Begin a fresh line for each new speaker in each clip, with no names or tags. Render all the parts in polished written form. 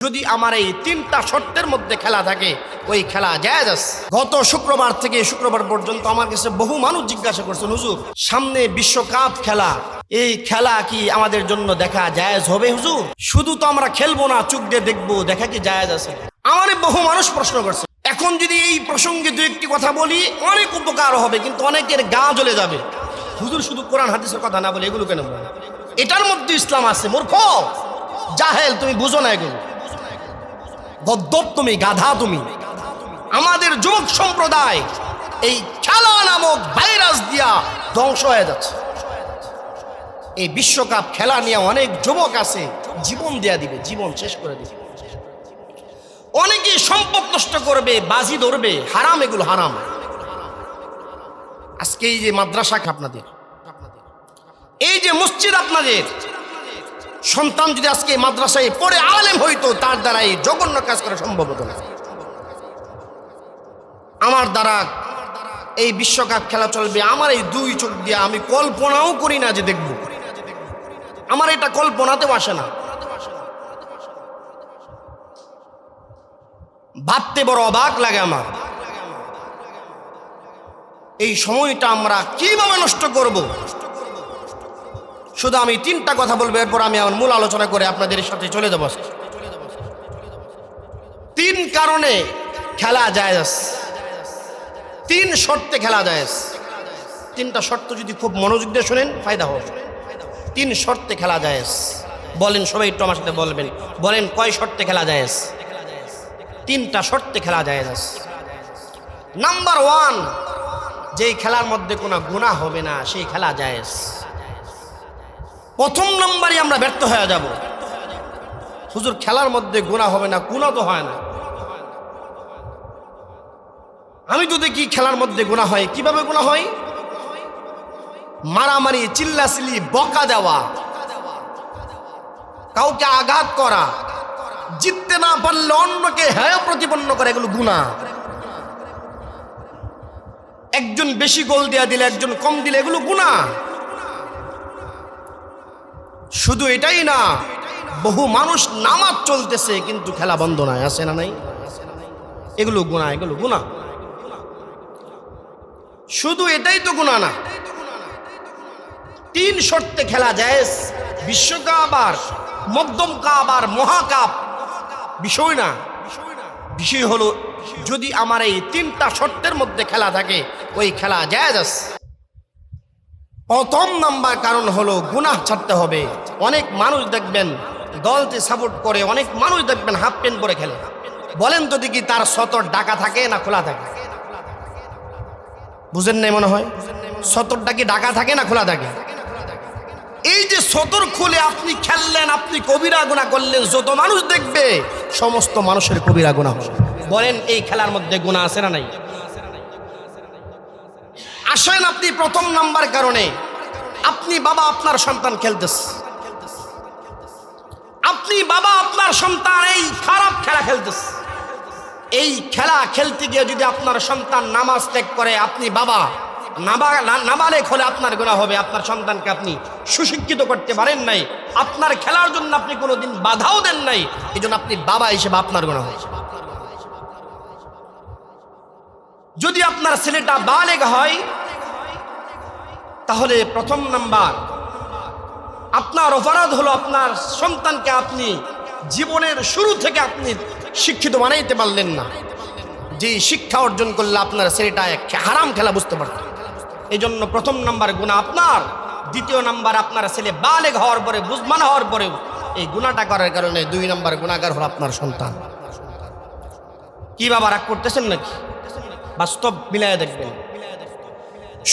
যদি আমার এই তিনটা শর্তের মধ্যে খেলা থাকে ওই খেলা জায়েজ আছে। গত শুক্রবার থেকে শুক্রবার পর্যন্ত আমার কাছে বহু মানুষ জিজ্ঞাসা করছেন, হুজুর সামনে বিশ্বকাপ খেলা, এই খেলা কি আমাদের জন্য দেখা জায়েজ হবে হুজুর? শুধু তো আমরা খেলবো না, চোখ দিয়ে দেখবো, দেখা কি জায়েজ আছে? আমারে বহু মানুষ প্রশ্ন করছে। এখন যদি এই প্রসঙ্গে দু একটি কথা বলি অনেক উপকার হবে, কিন্তু অনেকের গা জ্বলে যাবে। হুজুর শুধু কোরআন হাদিসের কথা না বলে এগুলো কেন বলেন? এটার মধ্যে ইসলাম আছে। মূর্খ জাহেল, তুমি বুঝো না এগুলো। গদ্দপ তুমি, গাধা তুমি। আমাদের যুবক সম্প্রদায় এই খেলা নামক ভাইরাস দিয়া ধ্বংস হয়ে যাচ্ছে। এই বিশ্বকাপ খেলা নিয়ে অনেক যুবক আছে জীবন দেয়া দিবে, জীবন শেষ করে দিবে। অনেকে সম্পদ নষ্ট করবে, বাজি ধরবে, হারাম, এগুলো হারাম। আজকে এই যে মাদ্রাসা আপনাদের, এই যে মসজিদ আপনাদের, সন্তান যদি আজকে মাদ্রাসায় পড়ে আলেম হইতো, তার দ্বারা এই জঘন্য কাজ করা সম্ভব হতো না। আমার দ্বারা এই বিশ্বকাপ খেলা চলবে, আমার এই দুই চোখ দিয়ে আমি কল্পনাও করি না যে দেখব। আমার এটা কল্পনাতেও আসে না। ভাবতে বড় অবাক লাগে আমার। এই সময়টা আমরা কিভাবে নষ্ট করব? শুধু আমি তিনটা কথা বলবো, এরপর আমি আমার মূল আলোচনা করে আপনাদের সাথে চলে যাব। তিন কারণে খেলা জায়েজ, তিন শর্তে খেলা জায়েজ। তিনটা শর্ত যদি খুব মনোযোগ দিয়ে শোনেন ফায়দা হবে। তিন শর্তে খেলা জায়েজ। বলেন সবাই, একটু আমার সাথে বলবেন। বলেন কয় শর্তে খেলা জায়েজ? তিনটা শর্তে খেলা জায়েজ। নাম্বার ওয়ান, যেই খেলার মধ্যে কোনো গুনাহ হবে না সেই খেলা জায়েজ। প্রথম নম্বরই আমরা ব্যর্থ হয়ে যাব। হুজুর খেলার মধ্যে গুনাহ হবে না, গুনাহ তো হয় না। আমি তো দেখি খেলার মধ্যে গুনাহ হয়। কিভাবে গুনাহ হয়? মারামারি, চিল্লাচিল্লি, বকা দেওয়া, কাউকে আঘাত করা, জিততে না পারলে অন্যকে হেয় প্রতিপন্ন করে, এগুলো গুনাহ। একজন বেশি গোল দেয়া দিলে একজন কম দিলে এগুলো গুনাহ। শুধু এটাই না, বহু মানুষ নামাজ চলতেছে কিন্তু খেলা বন্ধ নাই, আছে না নাই? এগুলো গুনাহ, এগুলো গুনাহ। শুধু এটাই তো গুনাহ না, তিন শর্তে খেলা জায়েজ। বিশ্বকাপ আর মধ্যম কাপ আর মহাকাপ বিষয় না। বিষয় হলো যদি আমার এই তিনটা শর্তের মধ্যে খেলা থাকে ওই খেলা জায়েজ আছে। প্রথম নাম্বার কারণ হলো গুনাহ ছাড়তে হবে। অনেক মানুষ দেখবেন দলকে সাপোর্ট করে, অনেক মানুষ দেখবেন হাফ প্যান্ট পরে খেলে। বলেন তো দেখি তার সতর ঢাকা থাকে না খোলা থাকে? বুঝেন নাই মনে হয়? সতরটা কি ঢাকা থাকে না খোলা থাকে? এই যে সতর খুলে আপনি খেললেন, আপনি কবিরা গুনাহ করলেন, যত মানুষ দেখবে সমস্ত মানুষের কবিরা গুনাহ হবে। বলেন এই খেলার মধ্যে গুনাহ আছে না নাই? আসেন আপনি প্রথম নাম্বার কারণে, আপনি বাবা আপনার সন্তান খেলতেছে, আপনি বাবা আপনার সন্তান এই খারাপ খেলা খেলতেছে। এই খেলা খেলতে গিয়ে যদি আপনার সন্তান নামাজ ত্যাগ করে, আপনি বাবা নাবালেগ হলে আপনার গুনাহ হবে। আপনার সন্তানকে আপনি সুশিক্ষিত করতে পারেন নাই, আপনার খেলার জন্য আপনি কোনোদিন বাধাও দেন নাই, এই জন্য আপনি বাবা হিসেবে আপনার গুনাহ হবে। যদি আপনার ছেলেটা বালেগ হয়, তাহলে প্রথম নাম্বার আপনার অপরাধ হলো আপনার সন্তানকে আপনি জীবনের শুরু থেকে আপনি শিক্ষিত বানাইতে পারলেন না। যে শিক্ষা অর্জন করলে আপনার ছেলেটা হারাম খেলা বুঝতে পারত। এই জন্য প্রথম নাম্বার গুনাহ আপনার। দ্বিতীয় নাম্বার, আপনার ছেলে বালেগ হওয়ার পরে, বুঝমান হওয়ার পরেও এই গুনাহটা করার কারণে দুই নাম্বার গুনাহগার হলো আপনার সন্তান। কি বাবা রাগ করতেছেন নাকি? বাস্তব মিলায় দেখবেন।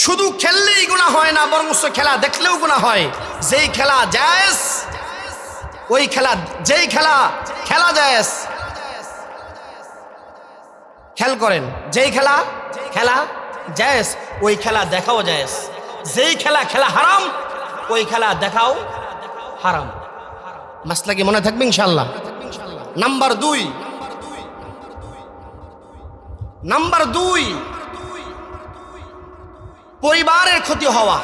শুধু খেললেই গুনাহ হয় না, বরং খেলা দেখলেও গুনাহ হয়। যেই খেলা জায়েজ, ওই খেলা, যেই খেলা খেলা জায়েজ, খেয়াল করেন, যেই খেলা জায়েজ ওই খেলা দেখাও জায়েজ। যেই খেলা হারাম ওই খেলা দেখাও হারাম। মাসলা কি মনে থাকবে ইনশাআল্লাহ? নাম্বার দুই, পরিবারের ক্ষতি হওয়া।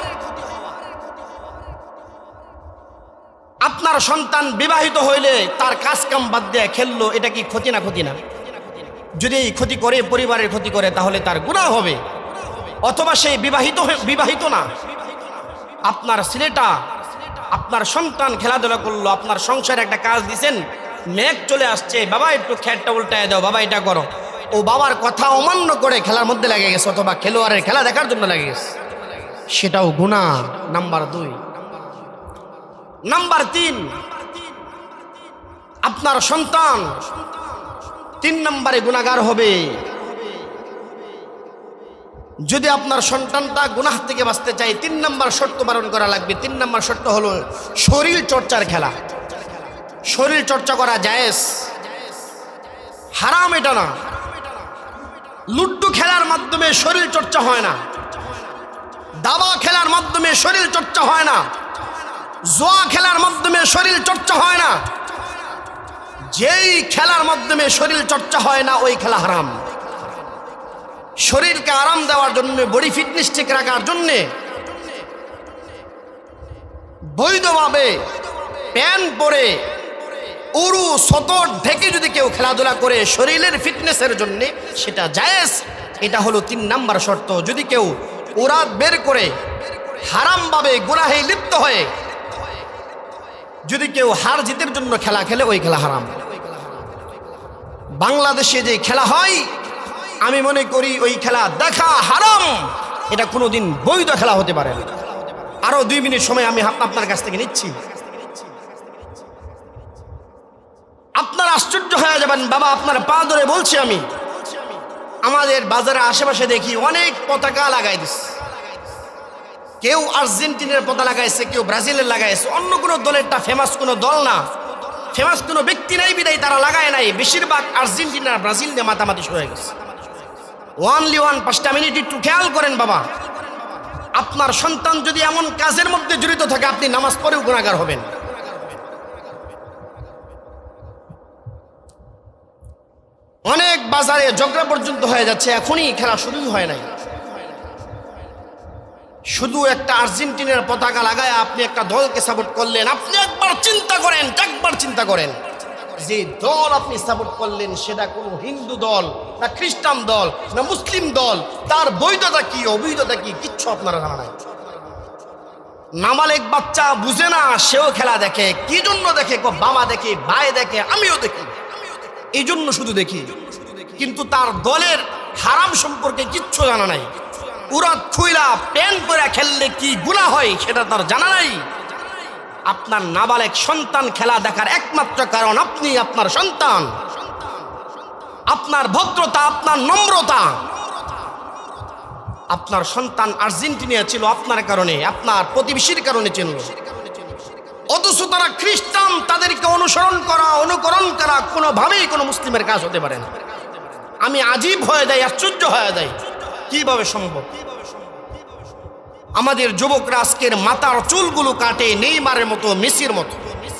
আপনার সন্তান বিবাহিত হইলে তার কাজ কাম বাদ দিয়ে খেললো, এটা কি ক্ষতি না? ক্ষতি না? যদি এই ক্ষতি করে, পরিবারের ক্ষতি করে, তাহলে তার গুনাহ হবে। অথবা সে বিবাহিত না, আপনার ছেলেটা, আপনার সন্তান খেলাধুলা করলো, আপনার সংসারে একটা কাজ দিছেন, মেঘ চলে আসছে, বাবা একটু খেয়ারটা উল্টায় দাও, বাবা এটা করো, ও বাবার কথা অমান্য করে খেলার মধ্যে লাগে গেছে, অথবা খেলোয়াড়ের খেলা দেখার জন্য লাগে গেছে, সেটাও গুনাহ। নাম্বার 2। নাম্বার 3, আপনার সন্তান 3 নম্বরে গুনাহগার হবে। যদি আপনার সন্তানটা গুনাহ থেকে বাঁচতে চায়, 3 নম্বর শর্ত পালন করা লাগবে। 3 নম্বর শর্ত হলো শরীর চর্চার খেলা। শরীর চর্চা করা জায়েজ, হারাম এটা না। লুড্ডু খেলার মাধ্যমে শরীর চর্চা হয় না, দাবা খেলার মাধ্যমে শরীর চর্চা হয় না, জুয়া খেলার মাধ্যমে শরীর চর্চা হয় না। যেই খেলার মাধ্যমে শরীর চর্চা হয় না, ওই খেলা হারাম। শরীরকে আরাম দেওয়ার জন্য, বডি ফিটনেস ঠিক রাখার জন্য বৈধভাবে প্যান্ট পরে উরু সতর ঢেকে যদি কেউ খেলাধুলা করে শরীরের ফিটনেসের জন্য, সেটা জায়েজ। এটা হলো 3 নম্বর শর্ত। যদি কেউ উরাত বের করে হারামভাবে গুনাহে লিপ্ত হয়ে যদি কেউ হার জিতের জন্য খেলা খেলে, ওই খেলা হারাম। বাংলাদেশে যে খেলা হয়, আমি মনে করি ওই খেলা দেখা হারাম। এটা কোনোদিন বৈধ খেলা হতে পারে না। আরো 2 মিনিট সময় আমি আপনার কাছ থেকে নিচ্ছি। আপনারা আশ্চর্য হয়ে যাবেন, বাবা আপনার পা ধরে বলছি আমি, আমাদের বাজারে আশেপাশে দেখি অনেক পতাকা লাগাই দিচ্ছে। কেউ আর্জেন্টিনার পতাকা লাগাইছে, কেউ ব্রাজিলের লাগাইছে। অন্য কোনো দলেরটা ফেমাস কোনো দল না, ফেমাস কোনো ব্যক্তি নাই বিদায় তারা লাগায় নাই। বেশিরভাগ আর্জেন্টিনা ব্রাজিল নিয়ে মাতামাতি শুরু হয়ে গেছে। ওয়ানলি 5টা মিনিট একটু খেয়াল করেন বাবা, আপনার সন্তান যদি এমন কাজের মধ্যে জড়িত থাকে, আপনি নামাজ পড়েও গুনাহগার হবেন। অনেক বাজারে ঝগড়া পর্যন্ত হয়ে যাচ্ছে, এখনই খেলা শুরুই হয় নাই। শুধু একটা আর্জেন্টিনার পতাকা লাগায় আপনি একটা দলকে সাপোর্ট করলেন। আপনি একবার চিন্তা করেন যে দল আপনি সাপোর্ট করলেন, সেটা কোনো হিন্দু দল না খ্রিস্টান দল না মুসলিম দল, তার বৈধতা কি অবৈধতা কি কিচ্ছু আপনারা জানা নাই। নাবালেগ বাচ্চা বুঝে না, সেও খেলা দেখে। কি জন্য দেখে? বাবা দেখে, ভাই দেখে, আমিও দেখি, এই জন্য শুধু দেখি। কিন্তু তার দলের হারাম সম্পর্কে কিচ্ছু জানা নাই। উরাত খুইলা প্যান করে খেললে কি গুনাহ হয় সেটা তার জানা নাই। আপনার নাবালেগ সন্তান খেলা দেখার একমাত্র কারণ আপনি, আপনার সন্তান, আপনার ভদ্রতা, আপনার নম্রতা। আপনার সন্তান আর্জেন্টিনা ছিল আপনার কারণে, আপনার প্রতিবেশীর কারণে ছিল। অথচ তারা খ্রিস্টান, তাদেরকে অনুকরণ করা কোনোভাবেই কোনো মুসলিমের কাজ হতে পারে না। আমি আজীব হয়ে যাই, আশ্চর্য হয়ে যাই, কিভাবে সম্ভব। আমাদের যুবকরা আজকের মাথার চুলগুলো কাটে নেইমারের মতো, মেসির মতো।